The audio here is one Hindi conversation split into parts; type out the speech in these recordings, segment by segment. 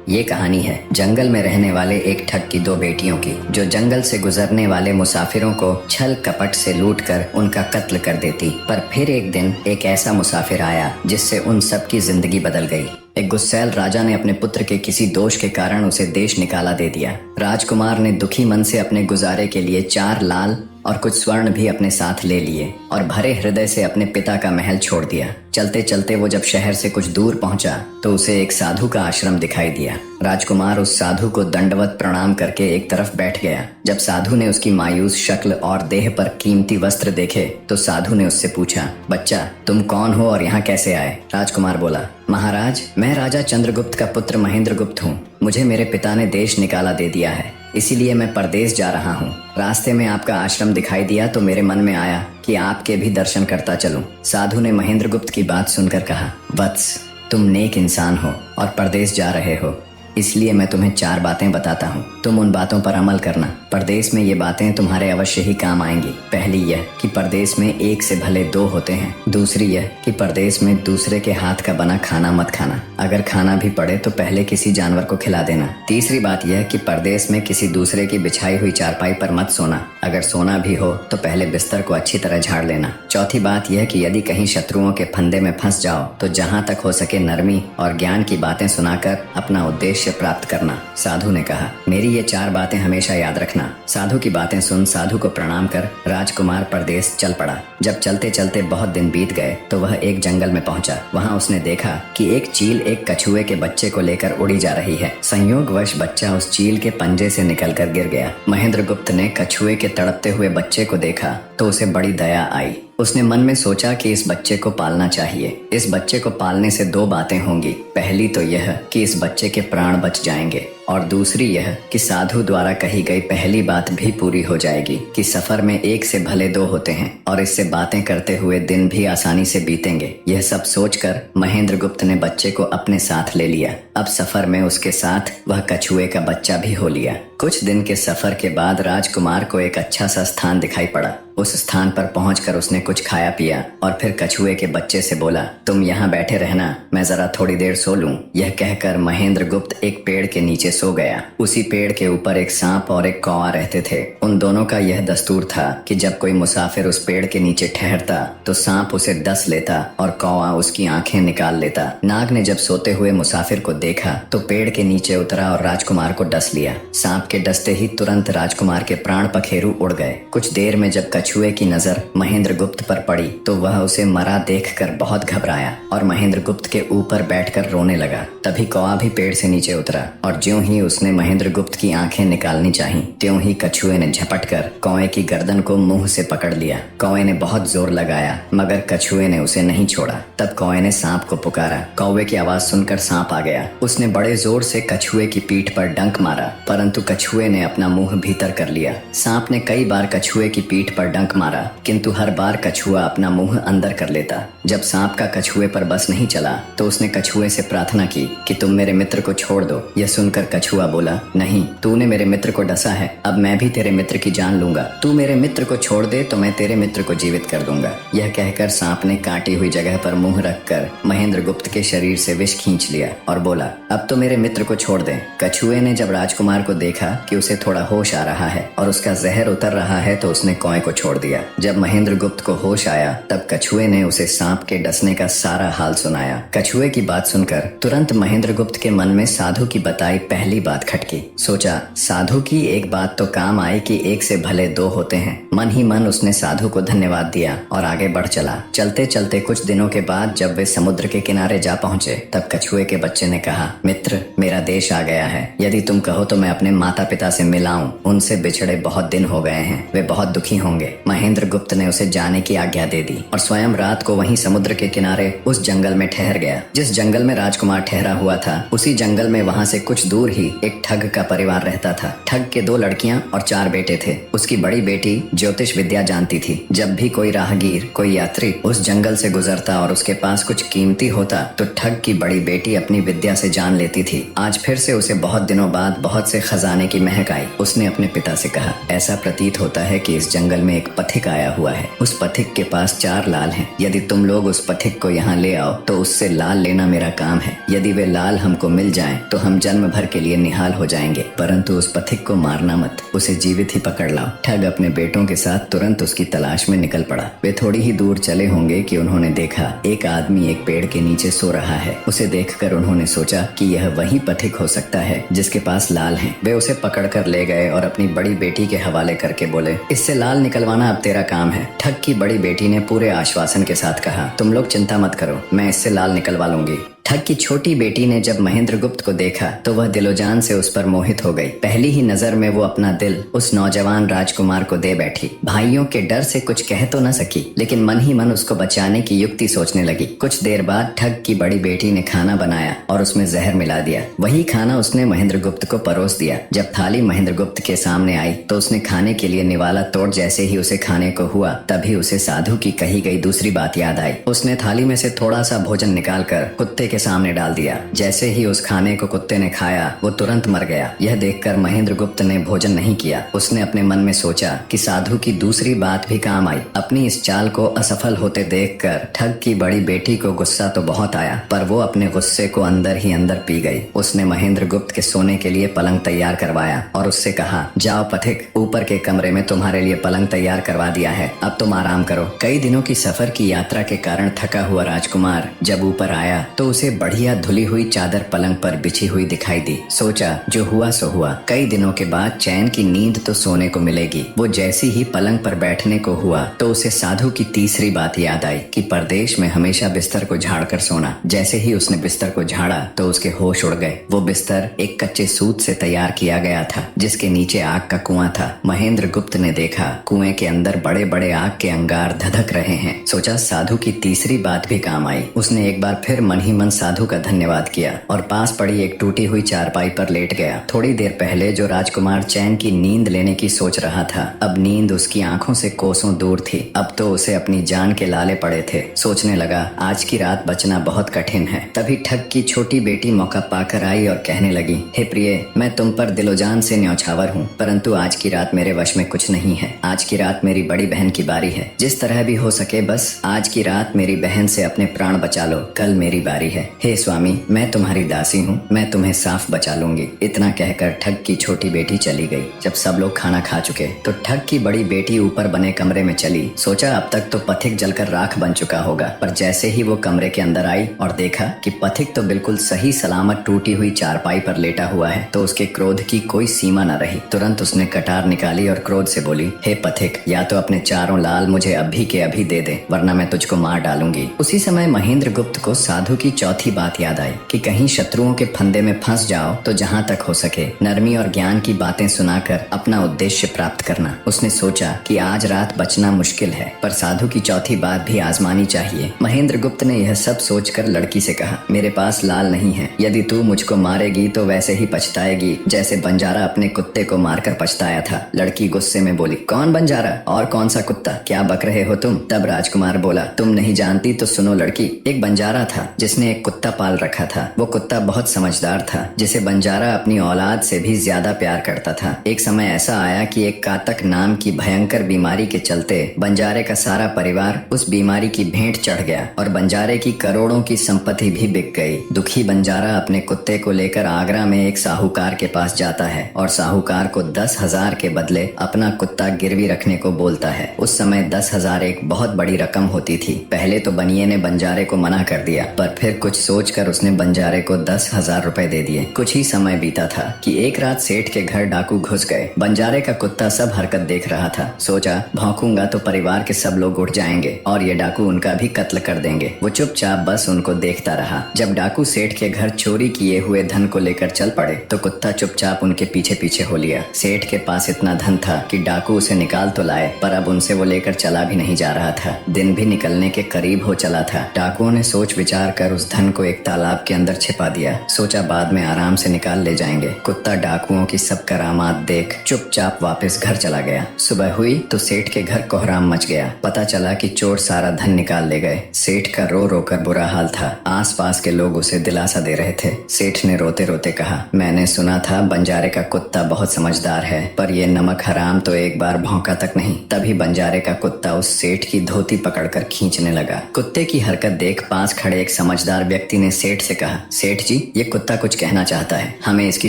ये कहानी है जंगल में रहने वाले एक ठग की दो बेटियों की, जो जंगल से गुजरने वाले मुसाफिरों को छल कपट से लूटकर उनका कत्ल कर देती। पर फिर एक दिन एक ऐसा मुसाफिर आया जिससे उन सब की जिंदगी बदल गई। एक गुस्सैल राजा ने अपने पुत्र के किसी दोष के कारण उसे देश निकाला दे दिया। राजकुमार ने दुखी मन से अपने गुजारे के लिए 4 लाल और कुछ स्वर्ण भी अपने साथ ले लिए और भरे हृदय से अपने पिता का महल छोड़ दिया। चलते चलते वो जब शहर से कुछ दूर पहुंचा तो उसे एक साधु का आश्रम दिखाई दिया। राजकुमार उस साधु को दंडवत प्रणाम करके एक तरफ बैठ गया। जब साधु ने उसकी मायूस शक्ल और देह पर कीमती वस्त्र देखे तो साधु ने उससे पूछा, बच्चा तुम कौन हो और यहाँ कैसे आए? राजकुमार बोला, महाराज मैं राजा चंद्रगुप्त का पुत्र महेंद्रगुप्त हूँ। मुझे मेरे पिता ने देश निकाला दे दिया है, इसीलिए मैं परदेश जा रहा हूँ। रास्ते में आपका आश्रम दिखाई दिया तो मेरे मन में आया कि आपके भी दर्शन करता चलूं। साधु ने महेंद्रगुप्त की बात सुनकर कहा, वत्स तुम नेक इंसान हो और परदेश जा रहे हो, इसलिए मैं तुम्हें 4 बातें बताता हूँ। तुम उन बातों पर अमल करना। परदेश में ये बातें तुम्हारे अवश्य ही काम आएंगी। पहली यह कि परदेश में एक से भले 2 होते हैं। दूसरी यह कि परदेश में दूसरे के हाथ का बना खाना मत खाना। अगर खाना भी पड़े तो पहले किसी जानवर को खिला देना। तीसरी बात यह कि परदेश में किसी दूसरे की बिछाई हुई चारपाई पर मत सोना। अगर सोना भी हो तो पहले बिस्तर को अच्छी तरह झाड़ लेना। चौथी बात यह कि यदि कहीं शत्रुओं के फंदे में फंस जाओ तो जहाँ तक हो सके नरमी और ज्ञान की बातें सुनाकर अपना उद्देश्य प्राप्त करना। साधु ने कहा, मेरी ये 4 बातें हमेशा याद रखना। साधु की बातें सुन साधु को प्रणाम कर राजकुमार परदेश चल पड़ा। जब चलते चलते बहुत दिन बीत गए तो वह एक जंगल में पहुंचा। वहां उसने देखा कि एक चील एक कछुए के बच्चे को लेकर उड़ी जा रही है। संयोगवश बच्चा उस चील के पंजे से निकलकर गिर गया। महेंद्रगुप्त ने कछुए के तड़पते हुए बच्चे को देखा तो उसे बड़ी दया आई। उसने मन में सोचा कि इस बच्चे को पालना चाहिए। इस बच्चे को पालने से 2 बातें होंगी। पहली तो यह कि इस बच्चे के प्राण बच जाएंगे और दूसरी यह कि साधु द्वारा कही गई पहली बात भी पूरी हो जाएगी कि सफर में एक से भले 2 होते हैं और इससे बातें करते हुए दिन भी आसानी से बीतेंगे। यह सब सोचकर महेंद्रगुप्त ने बच्चे को अपने साथ ले लिया। अब सफर में उसके साथ वह कछुए का बच्चा भी हो लिया। कुछ दिन के सफर के बाद राजकुमार को एक अच्छा सा स्थान दिखाई पड़ा। उस स्थान पर पहुंचकर उसने कुछ खाया पिया और फिर कछुए के बच्चे से बोला, तुम यहाँ बैठे रहना, मैं जरा थोड़ी देर सो लूं। यह कहकर महेंद्रगुप्त एक पेड़ के नीचे सो गया। उसी पेड़ के ऊपर एक सांप और एक कौवा रहते थे। उन दोनों का यह दस्तूर था कि जब कोई मुसाफिर उस पेड़ के नीचे ठहरता तो सांप उसे डस लेता और कौवा उसकी आंखें निकाल लेता। नाग ने जब सोते हुए मुसाफिर को देखा तो पेड़ के नीचे उतरा और राजकुमार को डस लिया। सांप के डसते ही तुरंत राजकुमार के प्राण पखेरु उड़ गए। कुछ देर में जब कछुए की नजर महेंद्रगुप्त पर पड़ी तो वह उसे मरा देखकर बहुत घबराया और महेंद्रगुप्त के ऊपर बैठकर रोने लगा। तभी कौवा भी पेड़ से नीचे उतरा और ज्यों ही उसने महेंद्रगुप्त की आंखें निकालनी चाही त्यों ही कछुए ने झपटकर कौवे की गर्दन को मुंह से पकड़ लिया। कौवे ने बहुत जोर लगाया मगर कछुए ने उसे नहीं छोड़ा। तब कौवे ने सांप को पुकारा। कौवे की आवाज सुनकर सांप आ गया। उसने बड़े जोर से कछुए की पीठ पर डंक मारा परंतु कछुए ने अपना मुंह भीतर कर लिया। सांप ने कई बार कछुए की पीठ पर डंक मारा किंतु हर बार कछुआ अपना मुंह अंदर कर लेता। जब सांप का कछुए पर बस नहीं चला तो उसने कछुए से प्रार्थना की कि तुम मेरे मित्र को छोड़ दो। यह सुनकर कछुआ बोला, नहीं, तूने मेरे मित्र को डसा है, अब मैं भी तेरे मित्र की जान लूंगा। तू मेरे मित्र को छोड़ दे तो मैं तेरे मित्र को जीवित कर दूंगा। यह कहकर सांप ने काटी हुई जगह पर मुंह रखकर महेंद्रगुप्त के शरीर से विष खींच लिया और बोला, अब तो मेरे मित्र को छोड़ दे। कछुए ने जब राजकुमार को देखा कि उसे थोड़ा होश आ रहा है और उसका जहर उतर रहा है तो उसने कौवे को छोड़ दिया। जब महेंद्रगुप्त को होश आया तब कछुए ने उसे सांप के डसने का सारा हाल सुनाया। कछुए की बात सुनकर तुरंत महेंद्रगुप्त के मन में साधु की बताई पहली बात खटकी। सोचा, साधु की एक बात तो काम आई कि एक से भले 2 होते हैं। मन ही मन उसने साधु को धन्यवाद दिया और आगे बढ़ चला। चलते चलते कुछ दिनों के बाद जब वे समुद्र के किनारे जा पहुंचे तब कछुए के बच्चे ने कहा, मित्र, मेरा देश आ गया है। यदि तुम कहो तो मैं अपने माता पिता से मिलाऊं। उनसे बिछड़े बहुत दिन हो गए हैं, वे बहुत दुखी होंगे। महेंद्रगुप्त ने उसे जाने की आज्ञा दे दी और स्वयं रात को वहीं समुद्र के किनारे उस जंगल में ठहर गया। जिस जंगल में राजकुमार ठहरा हुआ था उसी जंगल में वहां से कुछ दूर ही एक ठग का परिवार रहता था। ठग के 2 लड़कियां और 4 बेटे थे। उसकी बड़ी बेटी ज्योतिष विद्या जानती थी। जब भी कोई राहगीर, कोई यात्री उस जंगल से गुजरता और उसके पास कुछ कीमती होता तो ठग की बड़ी बेटी अपनी विद्या से जान लेती थी। आज फिर से उसे बहुत दिनों बाद बहुत से खजाने की महक आई। उसने अपने पिता से कहा, ऐसा प्रतीत होता है कि इस जंगल में एक पथिक आया हुआ है। उस पथिक के पास 4 लाल हैं। यदि तुम लोग उस पथिक को यहाँ ले आओ तो उससे लाल लेना मेरा काम है। यदि वे लाल हमको मिल जाएं तो हम जन्म भर के लिए निहाल हो जाएंगे, परंतु उस पथिक को मारना मत, उसे जीवित ही पकड़ लाओ। ठग अपने बेटों के साथ तुरंत उसकी तलाश में निकल पड़ा। वे थोड़ी ही दूर चले होंगे कि उन्होंने देखा एक आदमी एक पेड़ के नीचे सो रहा है। उसे देखकर उन्होंने सोचा कि यह वही पथिक हो सकता है जिसके पास लाल हैं। वे उसे पकड़कर ले गए और अपनी बड़ी बेटी के हवाले करके बोले, इससे लाल निकलवाना अब तेरा काम है। ठग की बड़ी बेटी ने पूरे आश्वासन के साथ कहा, तुम लोग चिंता मत करो, मैं इससे लाल निकलवा लूंगी। ठग की छोटी बेटी ने जब महेंद्र गुप्त को देखा तो वह दिलोजान से उस पर मोहित हो गई। पहली ही नजर में वो अपना दिल उस नौजवान राजकुमार को दे बैठी। भाइयों के डर से कुछ कह तो न सकी, लेकिन मन ही मन उसको बचाने की युक्ति सोचने लगी। कुछ देर बाद ठग की बड़ी बेटी ने खाना बनाया और उसमें जहर मिला दिया। वही खाना उसने महेंद्र गुप्त को परोस दिया। जब थाली महेंद्र गुप्त के सामने आई तो उसने खाने के लिए निवाला तोड़ जैसे ही उसे खाने को हुआ तभी उसे साधु की कही गई दूसरी बात याद आई। उसने थाली में से थोड़ा सा भोजन निकालकर कुत्ते के सामने डाल दिया। जैसे ही उस खाने को कुत्ते ने खाया वो तुरंत मर गया। यह देखकर महेंद्र गुप्त ने भोजन नहीं किया। उसने अपने मन में सोचा कि साधु की दूसरी बात भी काम आई। अपनी इस चाल को असफल होते देखकर ठग की बड़ी बेटी को गुस्सा तो बहुत आया, पर वो अपने गुस्से को अंदर ही अंदर पी गई। उसने महेंद्र गुप्त के सोने के लिए पलंग तैयार करवाया और उससे कहा, जाओ पथिक, ऊपर के कमरे में तुम्हारे लिए पलंग तैयार करवा दिया है, अब तुम आराम करो। कई दिनों की सफर की यात्रा के कारण थका हुआ राजकुमार जब ऊपर आया तो उसे बढ़िया धुली हुई चादर पलंग पर बिछी हुई दिखाई दी। सोचा जो हुआ सो हुआ, कई दिनों के बाद चैन की नींद तो सोने को मिलेगी। वो जैसी ही पलंग पर बैठने को हुआ तो उसे साधु की तीसरी बात याद आई कि परदेश में हमेशा बिस्तर को झाड़कर सोना। जैसे ही उसने बिस्तर को झाड़ा तो उसके होश उड़ गए। वो बिस्तर एक कच्चे सूत से तैयार किया गया था जिसके नीचे आग का कुआं था। महेंद्र गुप्त ने देखा कुएं के अंदर बड़े बड़े आग के अंगार धधक रहे हैं। सोचा साधु की तीसरी बात भी काम आई। उसने एक बार फिर मन ही मन साधु का धन्यवाद किया और पास पड़ी एक टूटी हुई चारपाई पर लेट गया। थोड़ी देर पहले जो राजकुमार चैन की नींद लेने की सोच रहा था, अब नींद उसकी आंखों से कोसों दूर थी। अब तो उसे अपनी जान के लाले पड़े थे। सोचने लगा, आज की रात बचना बहुत कठिन है। तभी ठग की छोटी बेटी मौका पाकर आई और कहने लगी, हे प्रिय, मैं तुम पर दिलोजान से न्यौछावर हूँ, परंतु आज की रात मेरे वश में कुछ नहीं है। आज की रात मेरी बड़ी बहन की बारी है। जिस तरह भी हो सके बस आज की रात मेरी बहन से अपने प्राण बचा लो, कल मेरी बारी है। हे स्वामी, मैं तुम्हारी दासी हूँ, मैं तुम्हें साफ बचा लूंगी। इतना कहकर ठग की छोटी बेटी चली गई। जब सब लोग खाना खा चुके तो ठग की बड़ी बेटी ऊपर बने कमरे में चली। सोचा अब तक तो पथिक जलकर राख बन चुका होगा, पर जैसे ही वो कमरे के अंदर आई और देखा कि पथिक तो बिल्कुल सही सलामत टूटी हुई चारपाई पर लेटा हुआ है तो उसके क्रोध की कोई सीमा न रही। तुरंत उसने कटार निकाली और क्रोध से बोली, हे पथिक, या तो अपने 4 लाल मुझे अभी के अभी दे दे, वरना मैं तुझको मार डालूंगी। उसी समय महेंद्र गुप्त को साधु की चौथी बात याद आई कि कहीं शत्रुओं के फंदे में फंस जाओ तो जहां तक हो सके नरमी और ज्ञान की बातें सुनाकर अपना उद्देश्य प्राप्त करना। उसने सोचा कि आज रात बचना मुश्किल है, पर साधु की चौथी बात भी आजमानी चाहिए। महेंद्र गुप्त ने यह सब सोचकर लड़की से कहा, मेरे पास लाल नहीं है। यदि तू मुझको मारेगी तो वैसे ही पछताएगी जैसे बंजारा अपने कुत्ते को मारकर पछताया था। लड़की गुस्से में बोली, कौन बंजारा और कौन सा कुत्ता, क्या बक रहे हो तुम? तब राजकुमार बोला, तुम नहीं जानती तो सुनो लड़की, एक बंजारा था जिसने एक कुत्ता पाल रखा था। वो कुत्ता बहुत समझदार था जिसे बंजारा अपनी औलाद से भी ज्यादा प्यार करता था। एक समय ऐसा आया कि एक कातक नाम की भयंकर बीमारी के चलते बंजारे का सारा परिवार उस बीमारी की भेंट चढ़ गया और बंजारे की करोड़ों की संपत्ति भी बिक गई। दुखी बंजारा अपने कुत्ते को लेकर आगरा में एक साहूकार के पास जाता है और साहूकार को 10,000 के बदले अपना कुत्ता गिरवी रखने को बोलता है। उस समय 10,000 एक बहुत बड़ी रकम होती थी। पहले तो बनिए ने बंजारे को मना कर दिया, पर फिर कुछ सोचकर उसने बंजारे को 10,000 रुपए दे दिए। कुछ ही समय बीता था कि एक रात सेठ के घर डाकू घुस गए। बंजारे का कुत्ता सब हरकत देख रहा था। सोचा भौंकूंगा तो परिवार के सब लोग उठ जाएंगे और ये डाकू उनका भी कत्ल कर देंगे। वो चुपचाप बस उनको देखता रहा। जब डाकू सेठ के घर चोरी किए हुए धन को लेकर चल पड़े तो कुत्ता चुपचाप उनके पीछे पीछे हो लिया। सेठ के पास इतना धन था कि डाकू उसे निकाल तो लाए, पर अब उनसे वो लेकर चला भी नहीं जा रहा था। दिन भी निकलने के करीब हो चला था। डाकुओं ने सोच विचार कर उस धन को एक तालाब के अंदर छिपा दिया। सोचा बाद में आराम से निकाल ले जाएंगे। कुत्ता डाकुओं की सब करामात देख चुपचाप वापस घर चला गया। सुबह हुई तो सेठ के घर कोहराम मच गया। पता चला कि चोर सारा धन निकाल ले गए। सेठ का रो रो कर बुरा हाल था। आसपास के लोग उसे दिलासा दे रहे थे। सेठ ने रोते रोते कहा, मैंने सुना था बंजारे का कुत्ता बहुत समझदार है, पर ये नमक हराम तो एक बार भौंका तक नहीं। तभी बंजारे का कुत्ता उस सेठ की धोती पकड़कर खींचने लगा। कुत्ते की हरकत देख पास खड़े एक समझदार व्यक्ति ने सेठ से कहा, सेठ जी, ये कुत्ता कुछ कहना चाहता है, हमें इसकी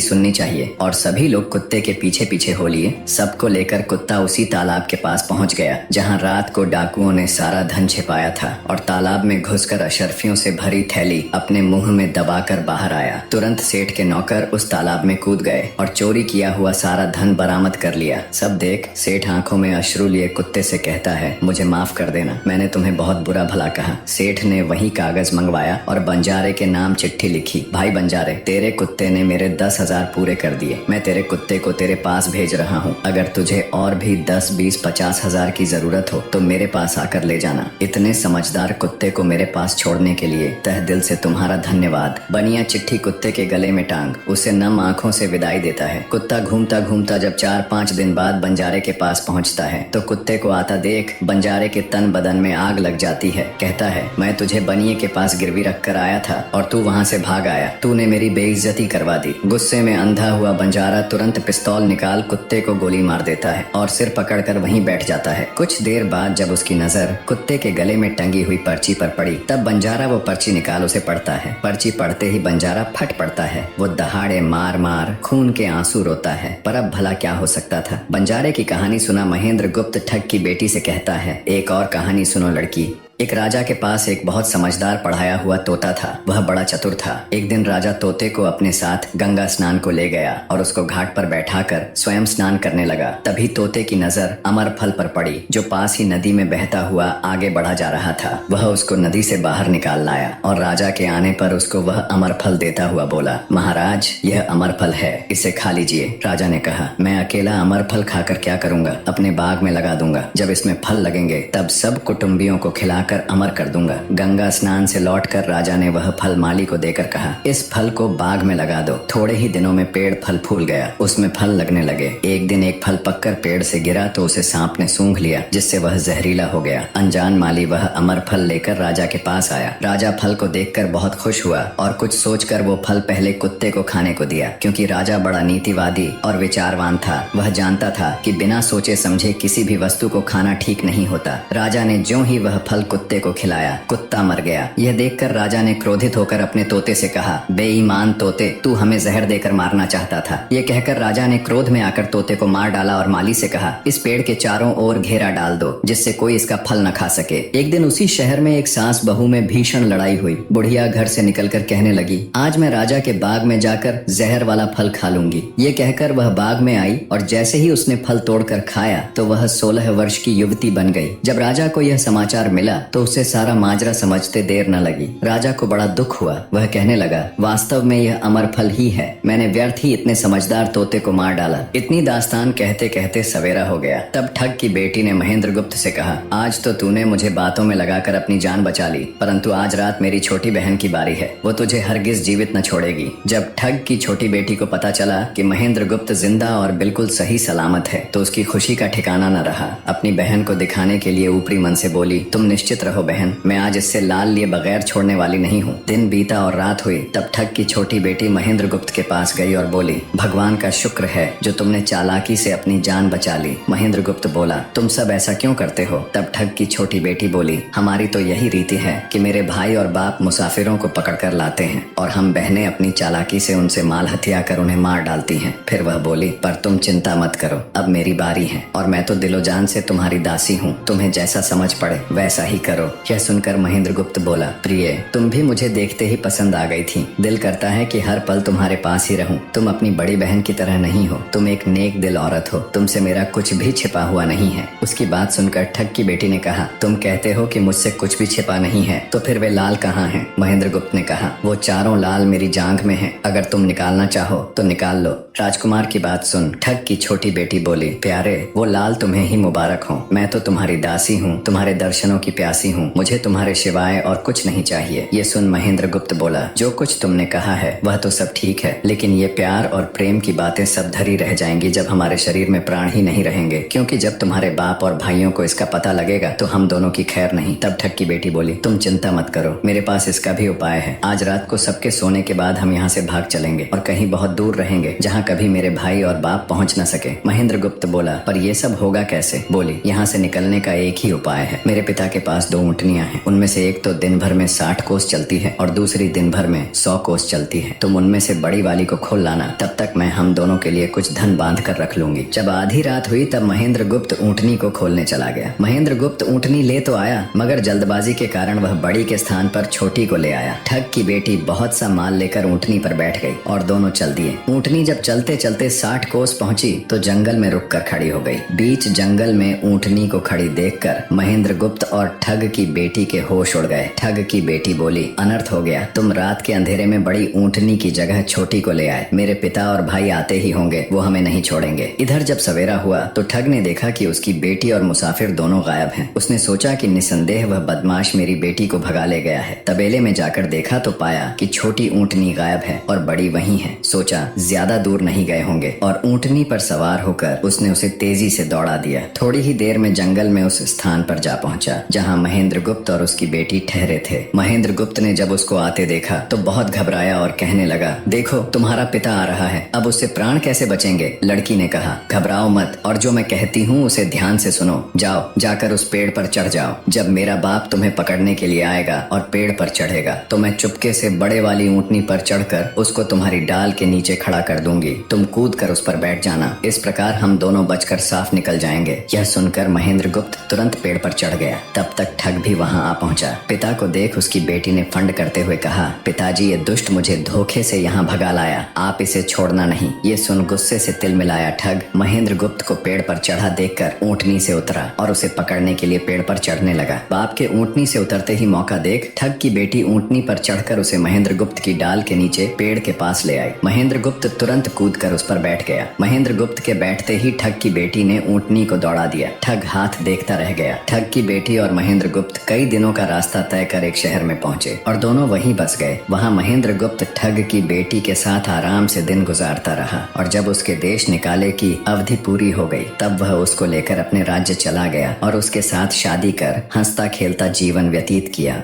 सुननी चाहिए। और सभी लोग कुत्ते के पीछे पीछे हो लिए। सबको लेकर कुत्ता उसी तालाब के पास पहुंच गया जहां रात को डाकुओं ने सारा धन छिपाया था, और तालाब में घुसकर अशर्फियों से भरी थैली अपने मुंह में दबाकर बाहर आया। तुरंत सेठ के नौकर उस तालाब में कूद गए और चोरी किया हुआ सारा धन बरामद कर लिया। सब देख सेठ आंखों में अश्रु लिए कुत्ते से कहता है, मुझे माफ कर देना, मैंने तुम्हें बहुत बुरा भला कहा। सेठ ने वही कागज मंगवाया और बंजारे के नाम चिट्ठी लिखी, भाई बंजारे, तेरे कुत्ते ने मेरे 10,000 पूरे कर दिए। मैं तेरे कुत्ते को तेरे पास भेज रहा हूँ। अगर तुझे और भी 10, 20, 50,000 की जरूरत हो तो मेरे पास आकर ले जाना। इतने समझदार कुत्ते को मेरे पास छोड़ने के लिए तहे दिल से तुम्हारा धन्यवाद। बनिया चिट्ठी कुत्ते के गले में टांग उसे नम आंखों से विदाई देता है। कुत्ता घूमता घूमता जब 4-5 दिन बाद बंजारे के पास पहुंचता है तो कुत्ते को आता देख बंजारे के तन बदन में आग लग जाती है। कहता है, मैं तुझे बनिए के पास गिरवी रख कर आया था और तू वहाँ से भाग आया। तूने मेरी बेइज्जती करवा दी। गुस्से में अंधा हुआ बंजारा तुरंत पिस्तौल निकाल कुत्ते को गोली मार देता है और सिर पकड़कर वहीं बैठ जाता है। कुछ देर बाद जब उसकी नजर कुत्ते के गले में टंगी हुई पर्ची पर पड़ी तब बंजारा वो पर्ची निकाल उसे पढ़ता है। पर्ची पढ़ते ही बंजारा फट पड़ता है। वो दहाड़े मार मार खून के आंसू रोता है। पर अब भला क्या हो सकता था। बंजारे की कहानी सुना महेंद्र गुप्त ठग की बेटी से कहता है, एक और कहानी सुनो लड़की। एक राजा के पास एक बहुत समझदार पढ़ाया हुआ तोता था। वह बड़ा चतुर था। एक दिन राजा तोते को अपने साथ गंगा स्नान को ले गया और उसको घाट पर बैठाकर स्वयं स्नान करने लगा। तभी तोते की नजर अमर फल पर पड़ी जो पास ही नदी में बहता हुआ आगे बढ़ा जा रहा था। वह उसको नदी से बाहर निकाल लाया और राजा के आने पर उसको वह अमर फल देता हुआ बोला, महाराज, यह अमर फल है, इसे खा लीजिए। राजा ने कहा, मैं अकेला अमर फल खाकर क्या करूंगा, अपने बाग में लगा दूंगा। जब इसमें फल लगेंगे तब सब कुटुंबियों को खिला कर अमर कर दूंगा। गंगा स्नान से लौटकर राजा ने वह फल माली को देकर कहा, इस फल को बाग में लगा दो। थोड़े ही दिनों में पेड़ फल फूल गया, उसमें फल लगने लगे। एक दिन एक फल पककर पेड़ से गिरा तो उसे सांप ने सूंघ लिया, जिससे वह जहरीला हो गया। अनजान माली वह अमर फल लेकर राजा के पास आया। राजा फल को देखकर बहुत खुश हुआ और कुछ सोचकर वो फल पहले कुत्ते को खाने को दिया, क्योंकि राजा बड़ा नीतिवादी और विचारवान था। वह जानता था कि बिना सोचे समझे किसी भी वस्तु को खाना ठीक नहीं होता। राजा ने ज्यों ही वह फल कुत्ते को खिलाया, कुत्ता मर गया। यह देखकर राजा ने क्रोधित होकर अपने तोते से कहा, बेईमान तोते, तू हमें जहर देकर मारना चाहता था। यह कहकर राजा ने क्रोध में आकर तोते को मार डाला और माली से कहा, इस पेड़ के चारों ओर घेरा डाल दो जिससे कोई इसका फल न खा सके। एक दिन उसी शहर में एक सास बहू में भीषण लड़ाई हुई। बुढ़िया घर से निकलकर कहने लगी, आज मैं राजा के बाग में जाकर जहर वाला फल खा लूंगी। ये कहकर वह बाग में आई और जैसे ही उसने फल तोड़कर खाया तो वह 16 वर्ष की युवती बन गई। जब राजा को यह समाचार मिला तो उसे सारा माजरा समझते देर न लगी। राजा को बड़ा दुख हुआ। वह कहने लगा, वास्तव में यह अमर फल ही है, मैंने व्यर्थ ही इतने समझदार तोते को मार डाला। इतनी दास्तान कहते कहते सवेरा हो गया। तब ठग की बेटी ने महेंद्र गुप्त से कहा, आज तो तूने मुझे बातों में लगाकर अपनी जान बचा ली, परंतु आज रात मेरी छोटी बहन की बारी है, वो तुझे हरगिज जीवित न छोड़ेगी। जब ठग की छोटी बेटी को पता चला कि महेंद्र गुप्त जिंदा और बिल्कुल सही सलामत है तो उसकी खुशी का ठिकाना न रहा। अपनी बहन को दिखाने के लिए ऊपरी मन से बोली, तुम निश्चित रहो बहन, मैं आज इससे लाल लिए बगैर छोड़ने वाली नहीं हूँ। दिन बीता और रात हुई। तब ठग की छोटी बेटी महेंद्र गुप्त के पास गई और बोली, भगवान का शुक्र है जो तुमने चालाकी से अपनी जान बचा ली। महेंद्र गुप्त बोला, तुम सब ऐसा क्यों करते हो? तब ठग की छोटी बेटी बोली, हमारी तो यही रीति है कि मेरे भाई और बाप मुसाफिरों को पकड़कर लाते हैं और हम बहनें अपनी चालाकी से उनसे माल हथिया कर उन्हें मार डालती हैं। फिर वह बोली, पर तुम चिंता मत करो, अब मेरी बारी है और मैं तो दिलो जान से तुम्हारी दासी हूँ, तुम्हें जैसा समझ पड़े वैसा ही करो। यह सुनकर महेंद्र गुप्त बोला, प्रिय, तुम भी मुझे देखते ही पसंद आ गई थी। दिल करता है कि हर पल तुम्हारे पास ही रहूं। तुम अपनी बड़ी बहन की तरह नहीं हो, तुम एक नेक दिल औरत हो, तुमसे मेरा कुछ भी छिपा हुआ नहीं है। उसकी बात सुनकर ठग की बेटी ने कहा, तुम कहते हो कि मुझसे कुछ भी छिपा नहीं है, तो फिर वे लाल कहाँ हैं? महेंद्र गुप्त ने कहा, वो चारों लाल मेरी जांघ में हैं, अगर तुम निकालना चाहो तो निकाल लो। राजकुमार की बात सुन ठग की छोटी बेटी बोली, प्यारे, वो लाल तुम्हें ही मुबारक हो, मैं तो तुम्हारी दासी हूँ, तुम्हारे दर्शनों की प्यास दासी हूँ, मुझे तुम्हारे सिवाय और कुछ नहीं चाहिए। ये सुन महेंद्र गुप्त बोला, जो कुछ तुमने कहा है वह तो सब ठीक है, लेकिन ये प्यार और प्रेम की बातें सब धरी रह जाएंगी जब हमारे शरीर में प्राण ही नहीं रहेंगे, क्योंकि जब तुम्हारे बाप और भाइयों को इसका पता लगेगा तो हम दोनों की खैर नहीं। तब ठग की बेटी बोली, तुम चिंता मत करो, मेरे पास इसका भी उपाय है। आज रात को सबके सोने के बाद हम यहाँ से भाग चलेंगे और कहीं बहुत दूर रहेंगे जहाँ कभी मेरे भाई और बाप पहुँच न सके। महेंद्र गुप्त बोला, पर ये सब होगा कैसे? बोली, यहाँ से निकलने का एक ही उपाय है। मेरे पिता के पास 2 ऊँटनियाँ हैं, उनमें से एक तो दिन भर में 60 कोस चलती है और दूसरी दिन भर में 100 कोस चलती है। तुम उनमें से बड़ी वाली को खोल लाना, तब तक मैं हम दोनों के लिए कुछ धन बांध कर रख लूंगी। जब आधी रात हुई तब महेंद्र गुप्त ऊँटनी को खोलने चला गया। महेंद्र गुप्त ऊँटनी ले तो आया, मगर जल्दबाजी के कारण वह बड़ी के स्थान पर छोटी को ले आया। ठग की बेटी बहुत सा माल लेकर ऊँटनी पर बैठ गई और दोनों चल दिए। ऊँटनी जब चलते चलते 60 कोस पहुंची तो जंगल में रुक कर खड़ी हो गई। बीच जंगल में ऊँटनी को खड़ी देखकर महेंद्र गुप्त और ठग की बेटी के होश उड़ गए। ठग की बेटी बोली, अनर्थ हो गया, तुम रात के अंधेरे में बड़ी ऊँटनी की जगह छोटी को ले आए। मेरे पिता और भाई आते ही होंगे, वो हमें नहीं छोड़ेंगे। इधर जब सवेरा हुआ तो ठग ने देखा कि उसकी बेटी और मुसाफिर दोनों गायब हैं। उसने सोचा कि निसंदेह वह बदमाश मेरी बेटी को भगा ले गया है। तबेले में जाकर देखा तो पाया कि छोटी ऊँटनी गायब है और बड़ी वहीं है। सोचा ज्यादा दूर नहीं गए होंगे और ऊँटनी पर सवार होकर उसने उसे तेजी से दौड़ा दिया। थोड़ी ही देर में जंगल में उस स्थान पर जा पहुंचा जहां महेंद्र गुप्त और उसकी बेटी ठहरे थे। महेंद्र गुप्त ने जब उसको आते देखा तो बहुत घबराया और कहने लगा, देखो तुम्हारा पिता आ रहा है, अब उससे प्राण कैसे बचेंगे? लड़की ने कहा, घबराओ मत और जो मैं कहती हूँ उसे ध्यान से सुनो। जाओ, जाकर उस पेड़ पर चढ़ जाओ। जब मेरा बाप तुम्हें पकड़ने के लिए आएगा और पेड़ पर चढ़ेगा तो मैं चुपके से बड़े वाली ऊँटनी पर चढ़कर उसको तुम्हारी डाल के नीचे खड़ा कर दूंगी। तुम कूद कर उस पर बैठ जाना, इस प्रकार हम दोनों बचकर साफ निकल जाएंगे। यह सुनकर महेंद्र गुप्त तुरंत पेड़ पर चढ़ गया। तब तक ठग भी वहां आ पहुंचा। पिता को देख उसकी बेटी ने फंड करते हुए कहा, पिताजी ये दुष्ट मुझे धोखे से यहाँ भगा लाया, आप इसे छोड़ना नहीं। ये सुन गुस्से से तिल मिलाया ठग महेंद्र गुप्त को पेड़ पर चढ़ा देखकर ऊँटनी से उतरा और उसे पकड़ने के लिए पेड़ पर चढ़ने लगा। बाप के ऊँटनी से उतरते ही मौका देख ठग की बेटी ऊँटनी पर चढ़कर उसे महेंद्र गुप्त की डाल के नीचे पेड़ के पास ले आई। महेंद्र गुप्त तुरंत कूद कर उस पर बैठ गया। महेंद्र गुप्त के बैठते ही ठग की बेटी ने ऊँटनी को दौड़ा दिया। ठग हाथ देखता रह गया। ठग की बेटी और महेंद्र गुप्त कई दिनों का रास्ता तय कर एक शहर में पहुंचे और दोनों वहीं बस गए। वहां महेंद्र गुप्त ठग की बेटी के साथ आराम से दिन गुजारता रहा और जब उसके देश निकाले की अवधि पूरी हो गई तब वह उसको लेकर अपने राज्य चला गया और उसके साथ शादी कर हंसता खेलता जीवन व्यतीत किया।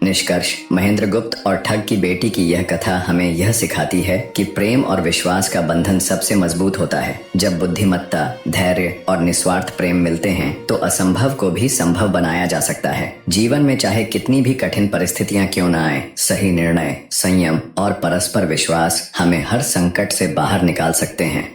निष्कर्ष, महेंद्र गुप्त और ठग की बेटी की यह कथा हमें यह सिखाती है कि प्रेम और विश्वास का बंधन सबसे मजबूत होता है। जब बुद्धिमत्ता, धैर्य और निस्वार्थ प्रेम मिलते हैं तो असंभव को भी संभव बनाया जा सकता है। जीवन में चाहे कितनी भी कठिन परिस्थितियां क्यों न आए, सही निर्णय, संयम और परस्पर विश्वास हमें हर संकट से बाहर निकाल सकते हैं।